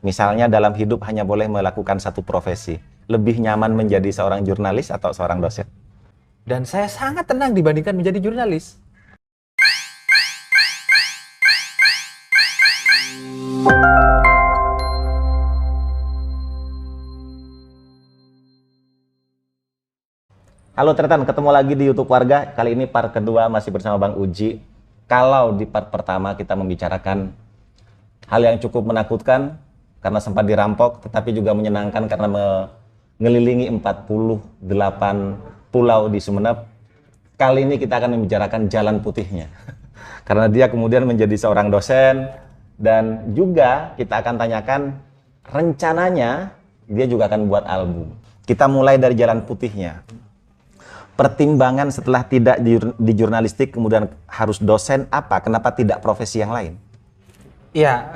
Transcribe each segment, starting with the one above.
Misalnya dalam hidup hanya boleh melakukan satu profesi. Lebih nyaman menjadi seorang jurnalis atau seorang dosen? Dan saya sangat tenang dibandingkan menjadi jurnalis. Halo Tretan, ketemu lagi di YouTube Warga. Kali ini part kedua masih bersama Bang Uji. Kalau di part pertama kita membicarakan hal yang cukup menakutkan karena sempat dirampok, tetapi juga menyenangkan karena mengelilingi 48 pulau di Sumeneb. Kali ini kita akan membicarakan jalan putihnya. Karena dia kemudian menjadi seorang dosen dan juga kita akan tanyakan rencananya dia juga akan buat album. Kita mulai dari jalan putihnya. Pertimbangan setelah tidak di jurnalistik kemudian harus dosen apa? Kenapa tidak profesi yang lain? Ya,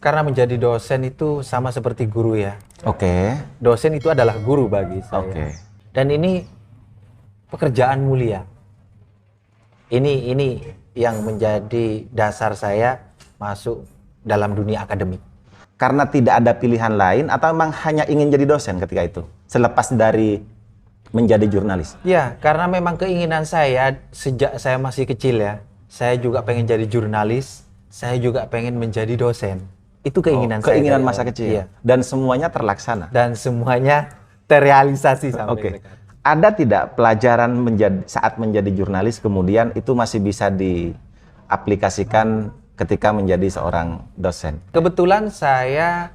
karena menjadi dosen itu sama seperti guru ya. Oke. Dosen itu adalah guru bagi saya. Oke. Dan ini pekerjaan mulia. Ini yang menjadi dasar saya masuk dalam dunia akademik. Karena tidak ada pilihan lain atau memang hanya ingin jadi dosen ketika itu? Selepas dari menjadi jurnalis? Ya, karena memang keinginan saya sejak saya masih kecil ya. Saya juga pengen jadi jurnalis, saya juga pengen menjadi dosen. Itu keinginan saya. Keinginan masa kecil? Iya. Dan semuanya terlaksana? Dan semuanya terrealisasi sampai sekarang. Ada tidak pelajaran saat menjadi jurnalis kemudian itu masih bisa diaplikasikan ketika menjadi seorang dosen? Kebetulan saya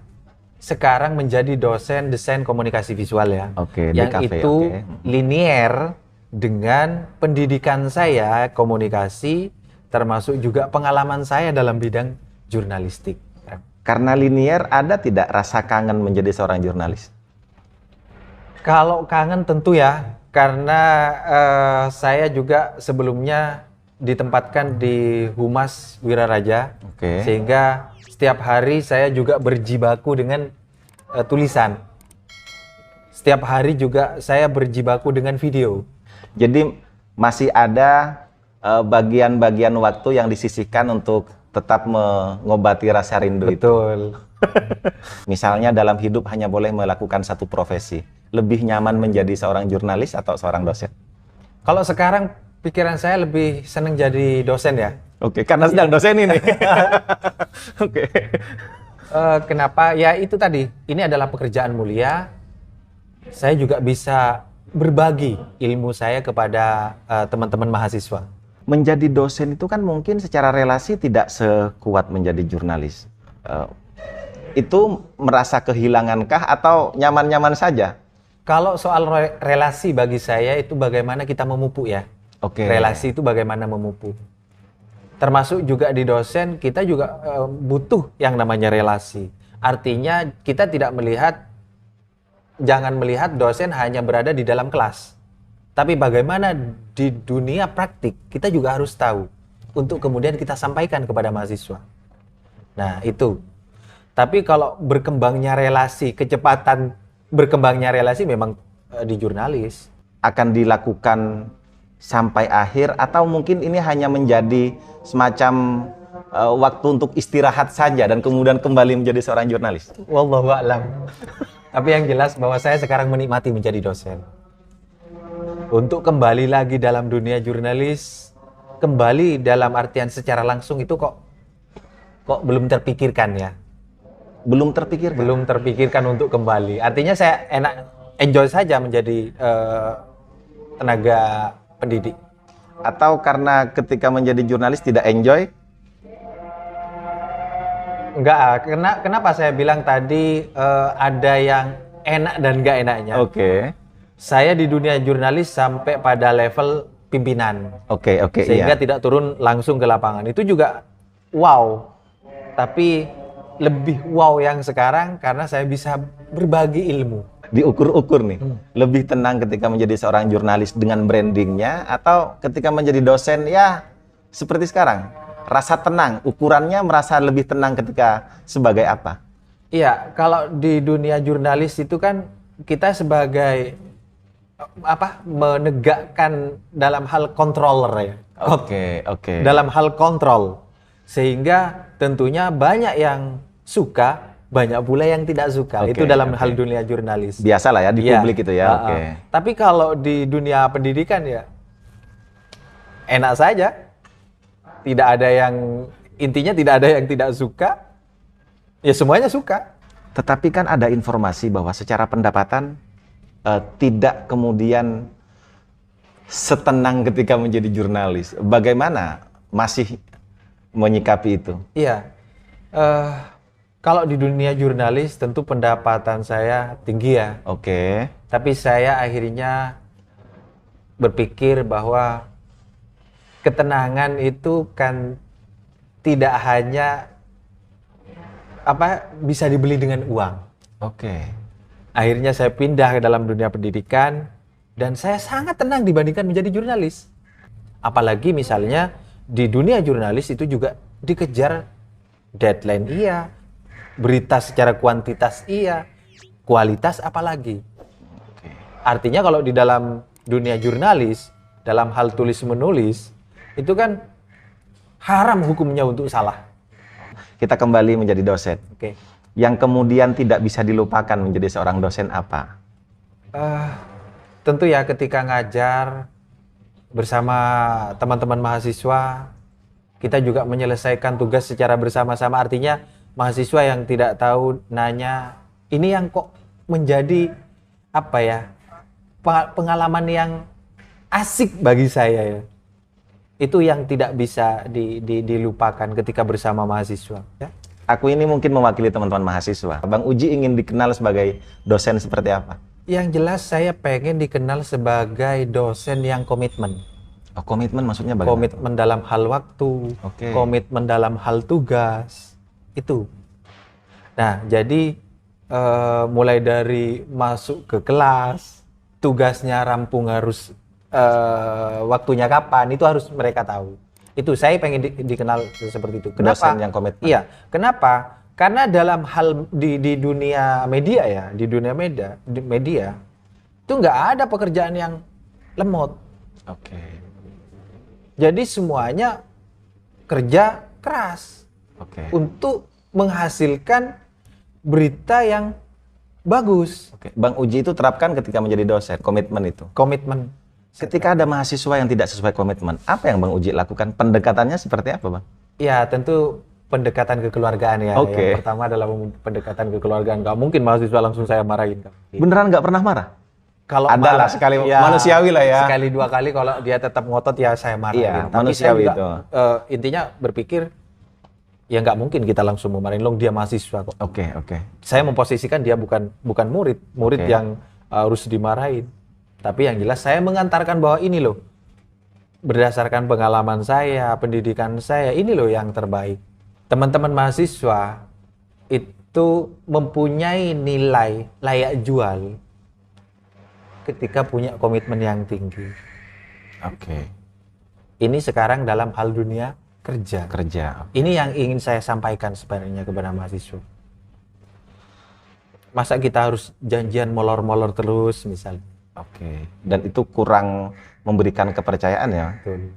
sekarang menjadi dosen desain komunikasi visual ya. Oke, yang DKV, itu oke. linier dengan pendidikan saya komunikasi, termasuk juga pengalaman saya dalam bidang jurnalistik. Karena linier, ada tidak rasa kangen menjadi seorang jurnalis? Kalau kangen tentu ya, karena saya juga sebelumnya ditempatkan di Humas Wiraraja, Oke. sehingga setiap hari saya juga berjibaku dengan tulisan. Setiap hari juga saya berjibaku dengan video. Jadi masih ada bagian-bagian waktu yang disisihkan untuk tetap mengobati rasa rindu itu. Betul. Misalnya dalam hidup hanya boleh melakukan satu profesi. Lebih nyaman menjadi seorang jurnalis atau seorang dosen? Kalau sekarang pikiran saya lebih senang jadi dosen ya. Oke, karena sedang dosen ini. Oke. Kenapa? Ya itu tadi, ini adalah pekerjaan mulia. Saya juga bisa berbagi ilmu saya kepada teman-teman mahasiswa. Menjadi dosen itu kan mungkin secara relasi tidak sekuat menjadi jurnalis. Itu merasa kehilangankah atau nyaman-nyaman saja? Kalau soal relasi bagi saya itu bagaimana kita memupuk ya. Oke. Relasi itu bagaimana memupuk. Termasuk juga di dosen kita juga butuh yang namanya relasi. Artinya kita tidak jangan melihat dosen hanya berada di dalam kelas. Tapi bagaimana di dunia praktik kita juga harus tahu untuk kemudian kita sampaikan kepada mahasiswa. Nah itu. Tapi kalau berkembangnya relasi, kecepatan berkembangnya relasi memang di jurnalis. Akan dilakukan sampai akhir atau mungkin ini hanya menjadi semacam waktu untuk istirahat saja dan kemudian kembali menjadi seorang jurnalis? Wallahu a'lam. Tapi yang jelas bahwa saya sekarang menikmati menjadi dosen. Untuk kembali lagi dalam dunia jurnalis, kembali dalam artian secara langsung itu kok belum terpikirkan ya. Belum terpikir? Belum terpikirkan untuk kembali. Artinya saya enjoy saja menjadi tenaga pendidik. Atau karena ketika menjadi jurnalis tidak enjoy? Enggak, kenapa saya bilang tadi ada yang enak dan enggak enaknya. Oke. Saya di dunia jurnalis sampai pada level pimpinan. Oke, Sehingga iya. tidak turun langsung ke lapangan. Itu juga wow. Tapi lebih wow yang sekarang karena saya bisa berbagi ilmu. Diukur-ukur nih, lebih tenang ketika menjadi seorang jurnalis dengan brandingnya atau ketika menjadi dosen ya seperti sekarang? Rasa tenang, ukurannya merasa lebih tenang ketika sebagai apa? Iya, kalau di dunia jurnalis itu kan kita sebagai menegakkan dalam hal controller ya. Oke. Dalam hal kontrol. Sehingga tentunya banyak yang suka banyak pula yang tidak suka. Oke, Itu dalam oke. hal dunia jurnalis. Biasa lah ya di Iya. publik itu ya. Oke. Tapi kalau di dunia pendidikan ya enak saja. Tidak ada yang, intinya tidak ada yang tidak suka. Ya semuanya suka. Tetapi kan ada informasi bahwa secara pendapatan tidak kemudian setenang ketika menjadi jurnalis. Bagaimana masih menyikapi itu? Iya. Kalau di dunia jurnalis tentu pendapatan saya tinggi ya. Oke. Tapi saya akhirnya berpikir bahwa ketenangan itu kan tidak hanya bisa dibeli dengan uang. Oke. Akhirnya saya pindah ke dalam dunia pendidikan dan saya sangat tenang dibandingkan menjadi jurnalis. Apalagi misalnya di dunia jurnalis itu juga dikejar deadline iya, berita secara kuantitas iya, kualitas apalagi. Oke. Artinya kalau di dalam dunia jurnalis, dalam hal tulis menulis, itu kan haram hukumnya untuk salah. Kita kembali menjadi dosen. Oke. Yang kemudian tidak bisa dilupakan menjadi seorang dosen apa? Tentu ya ketika ngajar bersama teman-teman mahasiswa, kita juga menyelesaikan tugas secara bersama-sama. Artinya mahasiswa yang tidak tahu nanya, ini yang kok menjadi pengalaman yang asik bagi saya ya. Itu yang tidak bisa dilupakan ketika bersama mahasiswa. Ya? Aku ini mungkin mewakili teman-teman mahasiswa. Bang Uji ingin dikenal sebagai dosen seperti apa? Yang jelas saya pengen dikenal sebagai dosen yang komitmen. Oh, komitmen maksudnya bagaimana? Komitmen dalam hal waktu, Oke. komitmen dalam hal tugas, itu. Nah, jadi mulai dari masuk ke kelas, tugasnya rampung harus waktunya kapan, itu harus mereka tahu. Itu saya pengen dikenal seperti itu. Kenapa? Dosen yang komitmen. Iya, kenapa? Karena dalam hal di dunia media ya, di dunia media itu nggak ada pekerjaan yang lemot. Oke. Jadi semuanya kerja keras Oke. untuk menghasilkan berita yang bagus. Oke. Bang Uji itu terapkan ketika menjadi dosen, komitmen itu. Komitmen. Ketika ada mahasiswa yang tidak sesuai komitmen, apa yang Bang Uji lakukan? Pendekatannya seperti apa, Bang? Ya tentu pendekatan kekeluargaan ya. Oke. Yang pertama adalah pendekatan kekeluargaan. Gak mungkin mahasiswa langsung saya marahin. Beneran nggak pernah marah? Kalau Ada marah, lah sekali, manusiawi lah ya. Sekali dua kali kalau dia tetap ngotot ya saya marahin. Iya, Tapi manusiawi saya juga, itu. intinya berpikir ya nggak mungkin kita langsung memarahin. Long dia mahasiswa kok. Oke, oke. Saya memposisikan dia bukan murid Oke. yang harus dimarahin. Tapi yang jelas saya mengantarkan bahwa ini loh, berdasarkan pengalaman saya, pendidikan saya, ini loh yang terbaik. Teman-teman mahasiswa itu mempunyai nilai layak jual ketika punya komitmen yang tinggi. Oke. Ini sekarang dalam hal dunia kerja. Kerja. Ini yang ingin saya sampaikan sebenarnya kepada mahasiswa. Masa kita harus janjian molor-molor terus misalnya. Oke. Dan itu kurang memberikan kepercayaan ya. Betul.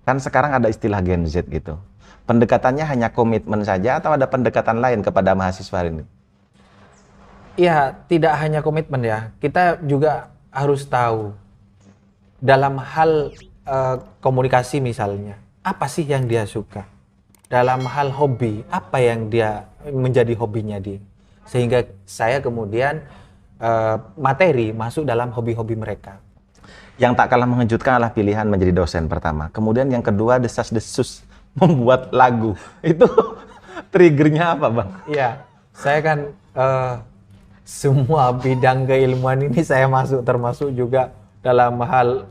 Kan sekarang ada istilah Gen Z gitu. Pendekatannya hanya komitmen saja atau ada pendekatan lain kepada mahasiswa ini? Iya, tidak hanya komitmen ya. Kita juga harus tahu dalam hal komunikasi misalnya, apa sih yang dia suka? Dalam hal hobi, apa yang dia menjadi hobinya dia? Sehingga saya kemudian materi masuk dalam hobi-hobi mereka. Yang tak kalah mengejutkan adalah pilihan menjadi dosen pertama. Kemudian yang kedua desas-desus membuat lagu. Itu triggernya apa, Bang? Iya, saya kan semua bidang keilmuan ini saya masuk, termasuk juga dalam hal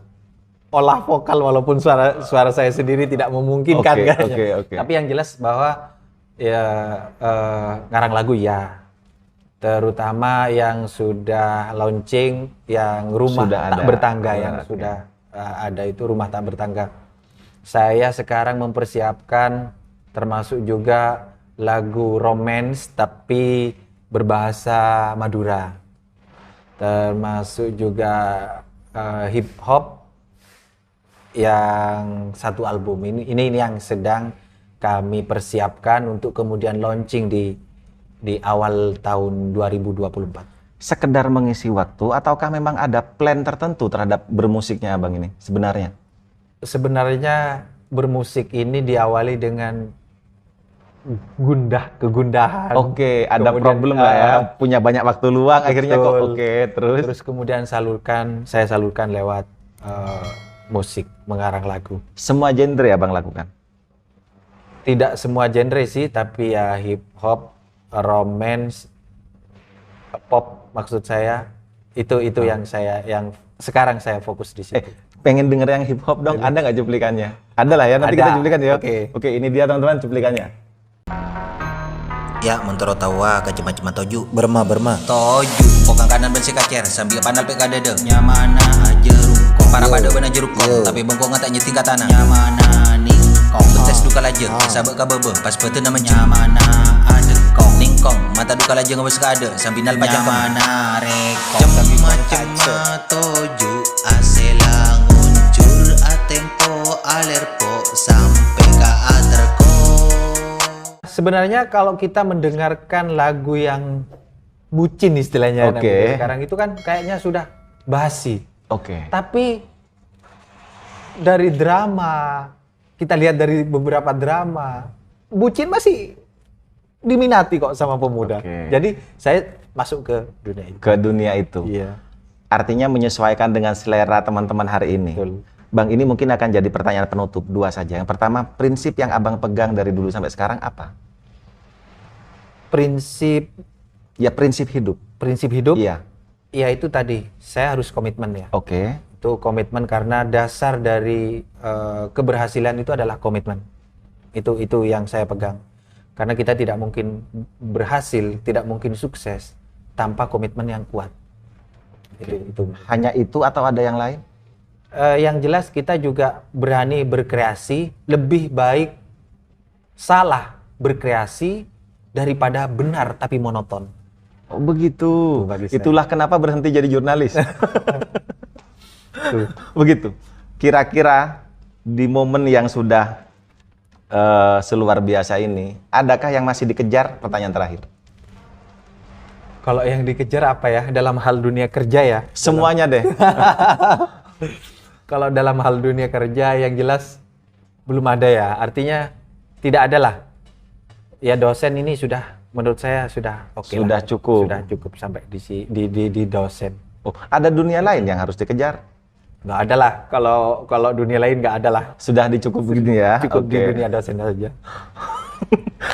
olah vokal, walaupun suara saya sendiri tidak memungkinkan Oke, kayaknya. oke. Tapi yang jelas bahwa ya ngarang lagu ya, terutama yang sudah launching, yang rumah Sudah tak ada. bertangga yang Oke. sudah ada itu rumah tak bertangga. Saya sekarang mempersiapkan termasuk juga lagu romance tapi berbahasa Madura, termasuk juga hip hop yang satu album ini yang sedang kami persiapkan untuk kemudian launching di di awal tahun 2024. Sekedar mengisi waktu ataukah memang ada plan tertentu terhadap bermusiknya abang ini sebenarnya? Sebenarnya bermusik ini diawali dengan kegundahan. Oke, ada Kemudian, problem lah ya. Punya banyak waktu luang akhirnya kok. betul. Oke, terus. Terus kemudian saya salurkan lewat musik, mengarang lagu. Semua genre abang lakukan? Tidak semua genre sih, tapi ya hip hop, romance, pop maksud saya. Itu yang sekarang saya fokus di situ. Pengen denger yang hip hop dong, ada nggak cuplikannya? Ada lah ya, nanti Ada. kita cuplikan ya. Oke. Oke, ini dia teman-teman cuplikannya. Ya, mentoro tawa ke cema-cema toju. Berma. Toju, pokang kanan ben kacer sambil panal pek kadede. Nyamana aja rukong. Para pada benar jeruk kong, tapi bengkong tak nyeti tanah. Nyamana ningkong. Betes duka laje, sabek ka bebe, pas bete nama nyamana ada kong. Ningkong, mata duka laje ngabes kade, sambil nal pacang nyamana rekong. Cema-cema toju, asela nguncur atempo alerpo sampai ka aterko. Sebenarnya kalau kita mendengarkan lagu yang bucin istilahnya Oke. namanya sekarang itu kan kayaknya sudah basi. Oke. Tapi dari drama, kita lihat dari beberapa drama, bucin masih diminati kok sama pemuda. Oke. Jadi saya masuk ke dunia itu. Ke dunia itu. Iya. Artinya menyesuaikan dengan selera teman-teman hari ini. Betul. Bang, ini mungkin akan jadi pertanyaan penutup, dua saja. Yang pertama, prinsip yang abang pegang dari dulu sampai sekarang apa? Prinsip Ya prinsip hidup. hidup, Iya. ya itu tadi, saya harus komitmen ya. Oke. Itu komitmen karena dasar dari keberhasilan itu adalah komitmen. Itu yang saya pegang. Karena kita tidak mungkin berhasil, tidak mungkin sukses tanpa komitmen yang kuat. Itu. Hanya itu atau ada yang lain? Yang jelas kita juga berani berkreasi, lebih baik salah berkreasi daripada benar tapi monoton. Oh begitu. Bagi saya. Itulah kenapa berhenti jadi jurnalis. Begitu. Kira-kira di momen yang sudah seluar biasa ini, adakah yang masih dikejar? Pertanyaan terakhir. Kalau yang dikejar apa ya? Dalam hal dunia kerja ya? Semuanya deh. Kalau dalam hal dunia kerja yang jelas belum ada ya. Artinya tidak ada lah. Ya dosen ini sudah, menurut saya sudah oke lah. Sudah cukup. Sudah cukup sampai di dosen. Oh, ada dunia lain yang harus dikejar? Nggak ada lah. Kalau dunia lain nggak ada lah. Sudah dicukup begini ya? Cukup di Oke. dunia dosen saja.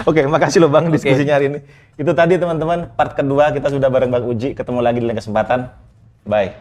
Oke, makasih loh Bang Oke. diskusinya hari ini. Itu tadi teman-teman, part kedua kita sudah bareng Bang Uji. Ketemu lagi di lain kesempatan. Bye.